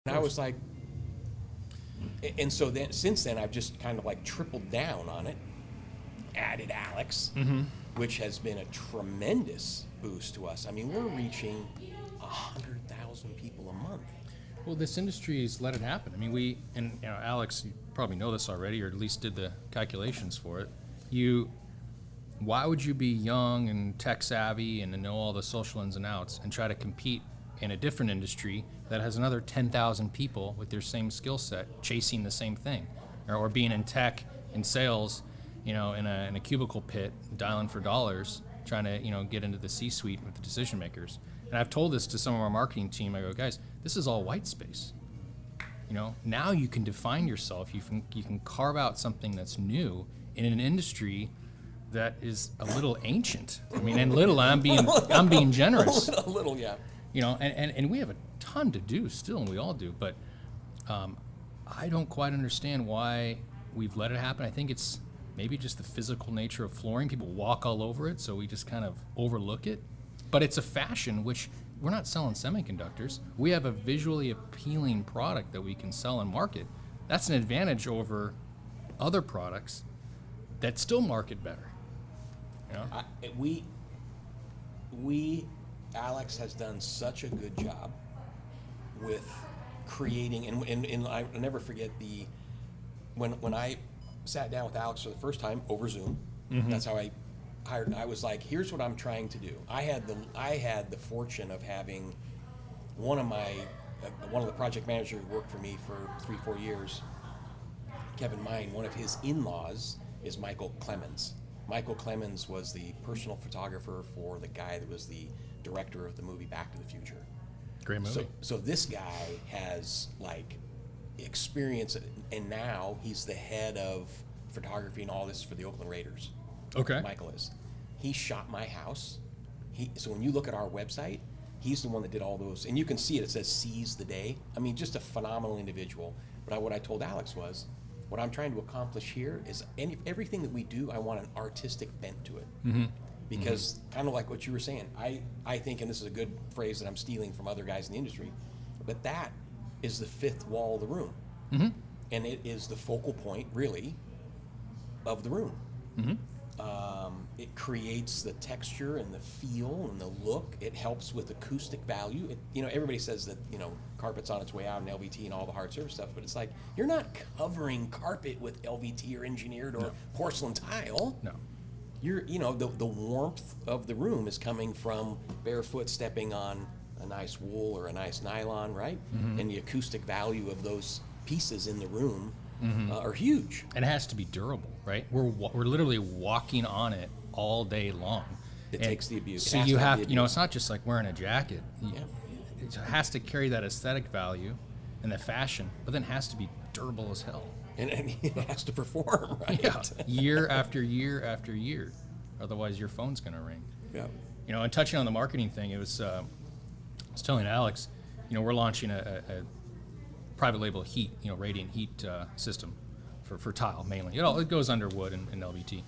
And I was like, and so then since then I've just kind of like tripled down on it, added Alex, which has been a tremendous boost to us. I mean, we're reaching 100,000 people a month. Well, this industry's let it happen. I mean, Alex, you probably know this already, or at least did the calculations for it. Why would you be young and tech savvy and know all the social ins and outs and try to compete in a different industry that has another 10,000 people with their same skill set chasing the same thing, or being in tech, in sales, in a cubicle pit, dialing for dollars, trying to get into the C-suite with the decision makers. And I've told this to some of our marketing team. I go, guys, this is all white space. Now you can define yourself. You can carve out something that's new in an industry that is a little ancient. I mean, and little, I'm being generous. A little, yeah. And we have a ton to do still, and we all do. But I don't quite understand why we've let it happen. I think it's maybe just the physical nature of flooring. People walk all over it, so we just kind of overlook it. But it's a fashion, which we're not selling semiconductors. We have a visually appealing product that we can sell and market. That's an advantage over other products that still market better. Alex has done such a good job with creating, and I'll never forget when I sat down with Alex for the first time over Zoom. That's how I hired. I was like, here's what I'm trying to do. I had the fortune of having one of the project managers who worked for me for 3-4 years, Kevin Mine. One of his in-laws is Michael Clemons. Michael Clemons was the personal photographer for the guy that was the director of the movie Back to the Future. Great movie. So this guy has like experience, and now he's the head of photography and all this for the Oakland Raiders. Okay. Michael is. He shot my house. So when you look at our website, he's the one that did all those, and you can see it. It says "Seize the Day." I mean, just a phenomenal individual. But what I told Alex was, what I'm trying to accomplish here is everything that we do, I want an artistic bent to it. Because kind of like what you were saying, I think, and this is a good phrase that I'm stealing from other guys in the industry, but that is the fifth wall of the room. And it is the focal point, really, of the room. It creates the texture and the feel and the look. It helps with acoustic value. Everybody says that, carpet's on its way out and LVT and all the hard surface stuff, but it's like, you're not covering carpet with LVT or engineered or porcelain tile. No. You're, the warmth of the room is coming from barefoot stepping on a nice wool or a nice nylon, right? And the acoustic value of those pieces in the room are huge. And it has to be durable, right? We're literally walking on it all day long. It takes the abuse. So you have, it's not just like wearing a jacket. It has to carry that aesthetic value and the fashion, but then it has to be durable as hell. And it has to perform, right? Yeah, year after year after year. Otherwise, your phone's going to ring. Yeah. And touching on the marketing thing, I was telling Alex, we're launching a private label heat, radiant heat system for tile mainly. It goes under wood and LVT.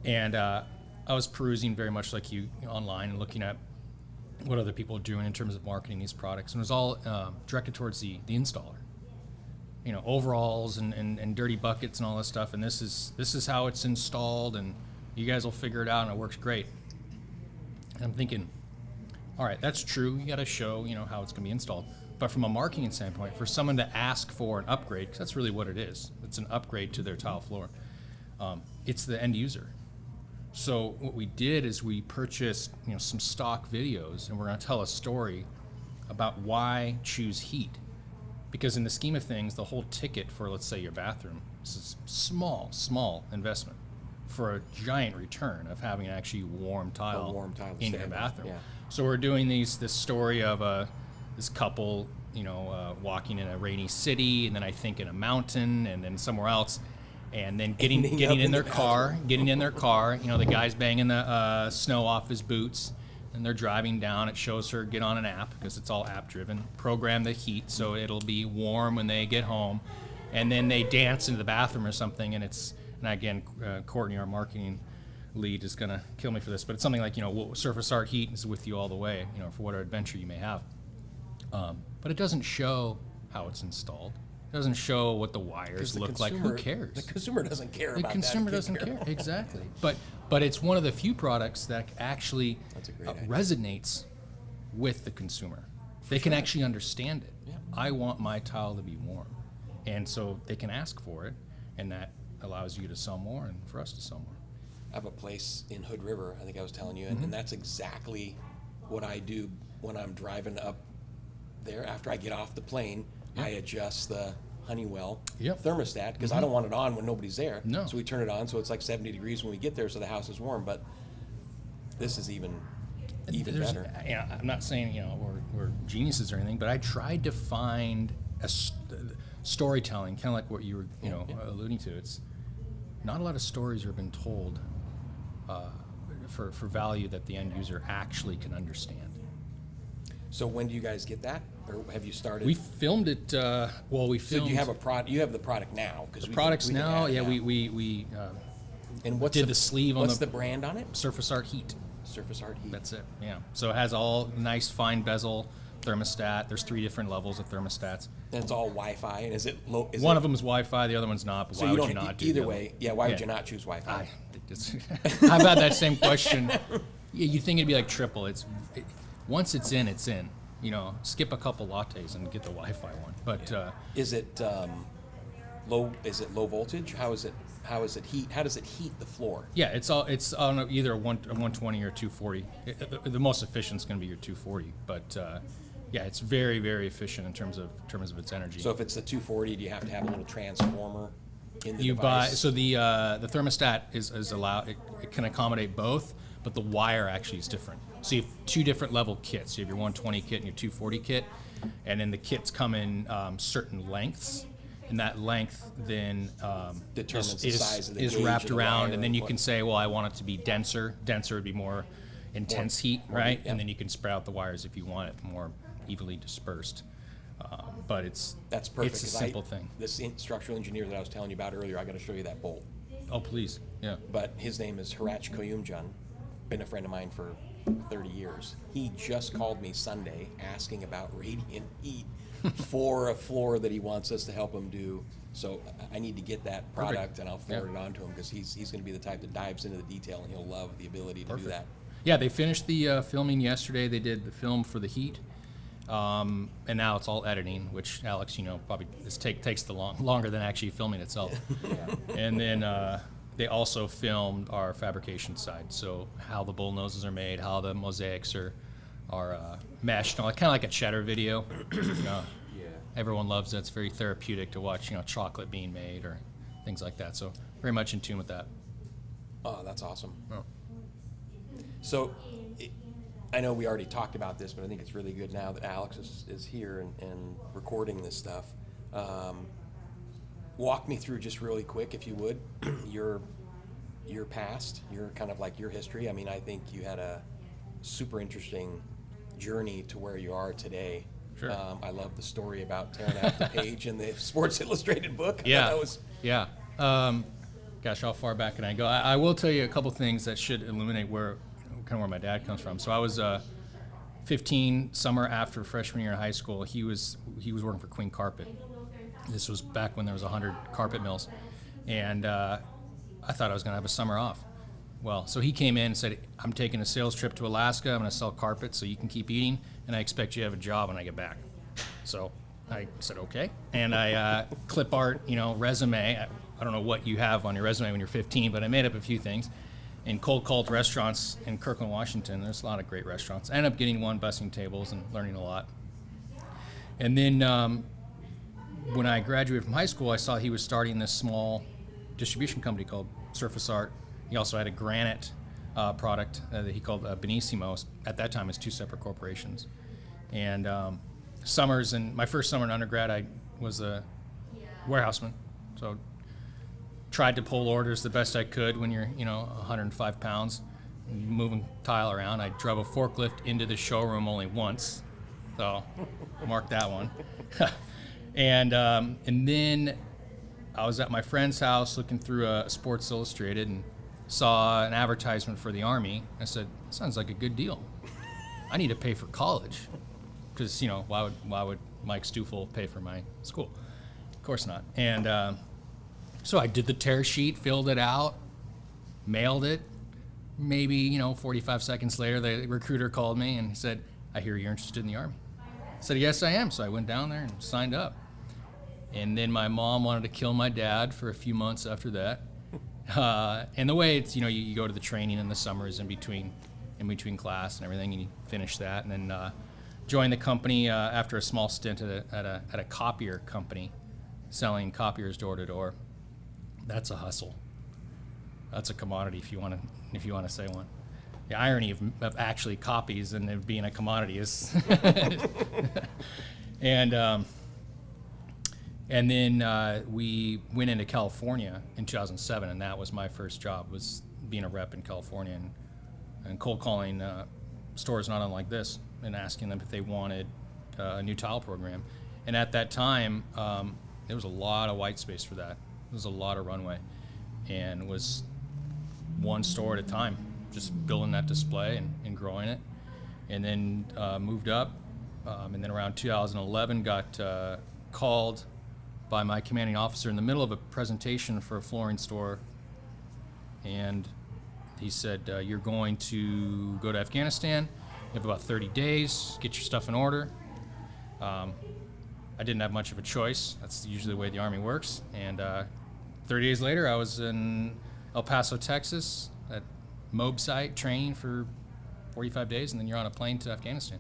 And I was perusing very much like you online and looking at what other people are doing in terms of marketing these products. And it was all directed towards the installer. Overalls and dirty buckets and all this stuff. And this is how it's installed, and you guys will figure it out, and it works great. And I'm thinking, all right, that's true. You got to show, how it's going to be installed. But from a marketing standpoint, for someone to ask for an upgrade, because that's really what it is. It's an upgrade to their tile floor. It's the end user. So what we did is we purchased, some stock videos, and we're going to tell a story about why choose heat. Because in the scheme of things, the whole ticket for, let's say, your bathroom is a small investment for a giant return of having actually warm tile in your bathroom. Yeah. So we're doing this story of this couple, walking in a rainy city, and then I think in a mountain, and then somewhere else, and then getting in their car, the guy's banging the snow off his boots. And they're driving down. It shows her get on an app, because it's all app driven. Program the heat so it'll be warm when they get home, and then they dance into the bathroom or something. And again, Courtney, our marketing lead, is gonna kill me for this, but it's something like Surface Art Heat is with you all the way, for whatever adventure you may have. But it doesn't show how it's installed. It doesn't show what the wires look like. Who cares? The consumer doesn't care The about that. consumer doesn't care. Exactly. But it's one of the few products that actually That's a great idea. resonates with the consumer. They can actually understand it. Yeah. I want my tile to be warm. And so they can ask for it, and that allows you to sell more and for us to sell more. I have a place in Hood River, I think I was telling you, and that's exactly what I do when I'm driving up there. After I get off the plane, I adjust the Honeywell thermostat because I don't want it on when nobody's there. No. So we turn it on so it's like 70 degrees when we get there so the house is warm. But this is even better. I'm not saying we're geniuses or anything, but I tried to find storytelling, kind of like what you were alluding to. It's not a lot of stories have been told for value that the end user actually can understand. So when do you guys get that, or have you started? We filmed it. We filmed. So do you have a product? You have the product now because the products now. Yeah, we and what's did the sleeve on what's the brand on it? Surface Art Heat. Surface Art Heat. That's it. Yeah. So it has all nice fine bezel thermostat. There's 3 different levels of thermostats. And it's all Wi-Fi. And is it low? One of them is Wi-Fi. The other one's not. But So why you would you don't not do either the way? other? Yeah. Why would you not choose Wi-Fi? I've had that same question. You think it'd be like triple? Once it's in, it's in. Skip a couple lattes and get the Wi-Fi one. But is it low? Is it low voltage? How is it? How is it heat? How does it heat the floor? Yeah, it's on either a 120 or 240. The most efficient is going to be your 240, but yeah, it's very, very efficient in terms of its energy. So if it's the 240, do you have to have a little transformer in the You device? buy so the thermostat is allowed. It can accommodate both, but the wire actually is different. So you have 2 different level kits. You have your 120 kit and your 240 kit, and then the kits come in certain lengths. And that length then Determines the size of the is gauge wrapped of the around, wire and then you and can say, well, I want it to be denser. Denser would be more intense heat, right? yeah. And then you can spread out the wires if you want it more evenly dispersed. But That's perfect. It's a 'cause simple thing. This structural engineer that I was telling you about earlier, I got to show you that bolt. Oh, please, yeah. But his name is Harach Koyumjan, been a friend of mine for 30 years. He just called me Sunday asking about radiant heat for a floor that he wants us to help him do. So I need to get that product, Perfect. and I'll forward it on to him because he's going to be the type that dives into the detail, and he'll love the ability to do that. Yeah, they finished the filming yesterday. They did the film for the heat, and now it's all editing, which Alex, probably this takes longer than actually filming itself. And then they also filmed our fabrication side, so how the bull noses are made, how the mosaics are meshed, kind of like a cheddar video. Everyone loves it. It's very therapeutic to watch, chocolate being made or things like that. So very much in tune with that. Oh, that's awesome. Oh. So I know we already talked about this, but I think it's really good now that Alex is here and recording this stuff. Walk me through just really quick, if you would, your past, your kind of like your history. I mean, I think you had a super interesting journey to where you are today. Sure. I love the story about tearing out the page in the Sports Illustrated book. Yeah. Yeah. Gosh, how far back can I go? I will tell you a couple things that should illuminate where my dad comes from. So I was 15, summer after freshman year in high school. He was working for Queen Carpet. This was back when there was 100 carpet mills, and I thought I was going to have a summer off. Well, so he came in and said, I'm taking a sales trip to Alaska. I'm going to sell carpet so you can keep eating, and I expect you to have a job when I get back. So I said, okay. And I clip art, resume. I don't know what you have on your resume when you're 15, but I made up a few things. And cold called restaurants in Kirkland, Washington. There's a lot of great restaurants. I ended up getting one, bussing tables and learning a lot. And then when I graduated from high school, I saw he was starting this small distribution company called Surface Art. He also had a granite product that he called Benissimo. At that time, it's 2 separate corporations. And my first summer in undergrad, I was a warehouseman. So tried to pull orders the best I could when you're, 105 pounds, moving tile around. I drove a forklift into the showroom only once, so mark that one. And then I was at my friend's house looking through a Sports Illustrated and saw an advertisement for the Army. I said, sounds like a good deal. I need to pay for college. because why would Mike Stupfel pay for my school? Of course not. And so I did the tear sheet, filled it out, mailed it. Maybe 45 seconds later, the recruiter called me and he said, "I hear you're interested in the Army." I said, "Yes, I am." So I went down there and signed up. And then my mom wanted to kill my dad for a few months after that. And the way it's, you go to the training in the summers in between class and everything, and you finish that, and then joined the company after a small stint at a copier company, selling copiers door to door. That's a hustle. That's a commodity if you want to say one. The irony of actually copies and it being a commodity is. And then we went into California in 2007, and that was my first job, was being a rep in California and cold calling stores not unlike this and asking them if they wanted a new tile program. And at that time, there was a lot of white space for that. There was a lot of runway, and was one store at a time, just building that display and growing it. And then moved up, and then around 2011 got called by my commanding officer in the middle of a presentation for a flooring store, and he said, "You're going to go to Afghanistan. You have about 30 days. Get your stuff in order." I didn't have much of a choice. That's usually the way the Army works. And 30 days later, I was in El Paso, Texas, at MOB site training for 45 days, and then you're on a plane to Afghanistan.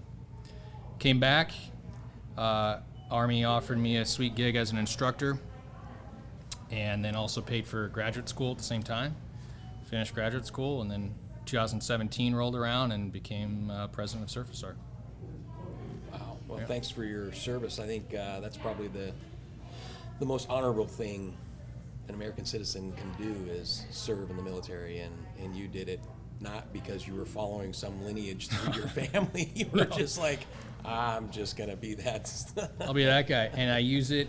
Came back. Army offered me a sweet gig as an instructor, and then also paid for graduate school at the same time. Finished graduate school, and then 2017 rolled around and became president of Surface Art. Wow. Well, thanks for your service. I think that's probably the most honorable thing an American citizen can do is serve in the military, and you did it not because you were following some lineage through your family. You were just like, I'm just gonna be that. I'll be that guy, and I use it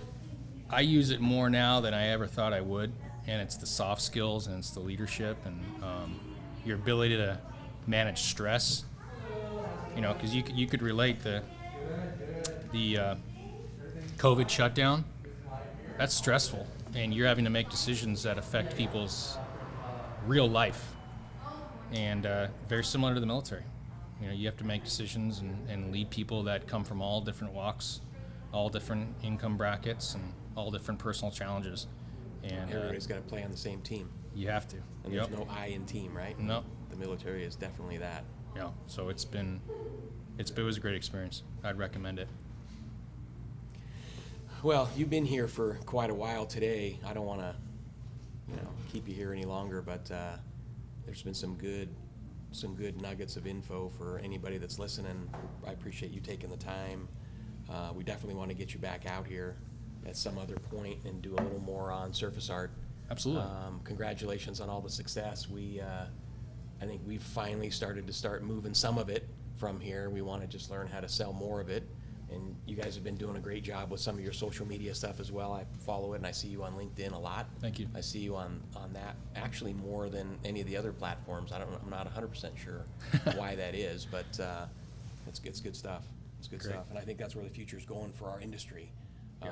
more now than I ever thought I would. And it's the soft skills, and it's the leadership, and your ability to manage stress. Because you could relate the COVID shutdown. That's stressful, and you're having to make decisions that affect people's real life, and very similar to the military. You have to make decisions and lead people that come from all different walks, all different income brackets, and all different personal challenges. And everybody's got to play on the same team. You have to. And there's no I in team, right? No. The military is definitely that. Yeah. So it was a great experience. I'd recommend it. Well, you've been here for quite a while today. I don't want to, keep you here any longer, but there's been some good nuggets of info for anybody that's listening. I appreciate you taking the time. We definitely want to get you back out here at some other point and do a little more on surface art. Absolutely. Congratulations on all the success. I think we've finally started to moving some of it from here. We want to just learn how to sell more of it. And you guys have been doing a great job with some of your social media stuff as well. I follow it, and I see you on LinkedIn a lot. Thank you. I see you on that actually more than any of the other platforms. I'm not 100% sure why that is, but it's good stuff. It's good Great. stuff, and I think that's where the future is going for our industry,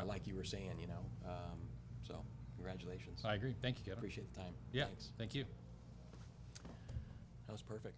like you were saying. So congratulations. I agree. Thank you, Kevin. Appreciate the time. Yeah. Thanks. Thank you. That was perfect.